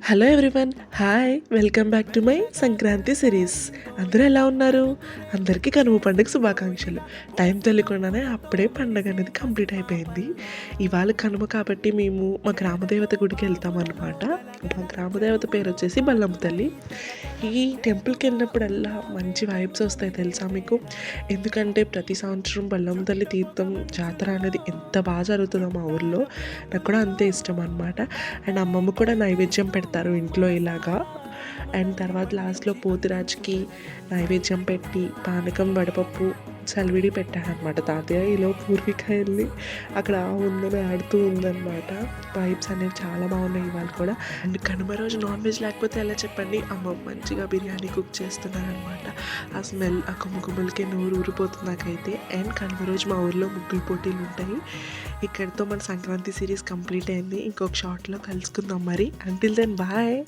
Hello everyone, hi, welcome back to my Sankranti series. అందరూ ఎలా ఉన్నారు? అందరికీ కనుమ పండుగ శుభాకాంక్షలు. టైం తెలియకుండానే అప్పుడే పండగ అనేది కంప్లీట్ అయిపోయింది. ఇవాళ కనుమ కాబట్టి మేము మా గ్రామదేవత గుడికి వెళ్తామన్నమాట. మా గ్రామదేవత పేరు వచ్చేసి బల్లమ్మ తల్లి. ఈ టెంపుల్కి వెళ్ళినప్పుడల్లా మంచి వైబ్స్ వస్తాయి తెలుసా మీకు. ఎందుకంటే ప్రతి సంవత్సరం బల్లమ్మ తల్లి తీర్థం జాతర అనేది ఎంత బాగా జరుగుతుందో మా ఊర్లో. నాకు కూడా అంతే ఇష్టం అనమాట. అండ్ అమ్మమ్మ కూడా నైవేద్యం పెడతారు ఇంట్లో ఇలాగా. అండ్ తర్వాత లాస్ట్లో పోతురాజుకి నైవేద్యం పెట్టి పానకం వడపప్పు చలివిడి పెట్టాడనమాట తాతయ్య. ఈలో పూర్విక వెళ్ళి అక్కడ ఉందని ఆడుతూ ఉందన్నమాట. వైబ్స్ అనేవి చాలా బాగున్నాయి ఇవాళ కూడా. అండ్ కనుమ రోజు నాన్ వెజ్ లేకపోతే ఎలా చెప్పండి. అమ్మ మంచిగా బిర్యానీ కుక్ చేస్తున్నారనమాట. ఆ స్మెల్, ఆ గుమ్మగుమ్మలకి నోరు ఊరిపోతుంది నాకైతే. అండ్ కనుమ రోజు మా ఊర్లో ముగ్గులు పోటీలు ఉంటాయి. ఇక్కడితో మన సంక్రాంతి సిరీస్ కంప్లీట్ అయింది. ఇంకొక షార్ట్లో కలుసుకుందాం మరి. Until then bye.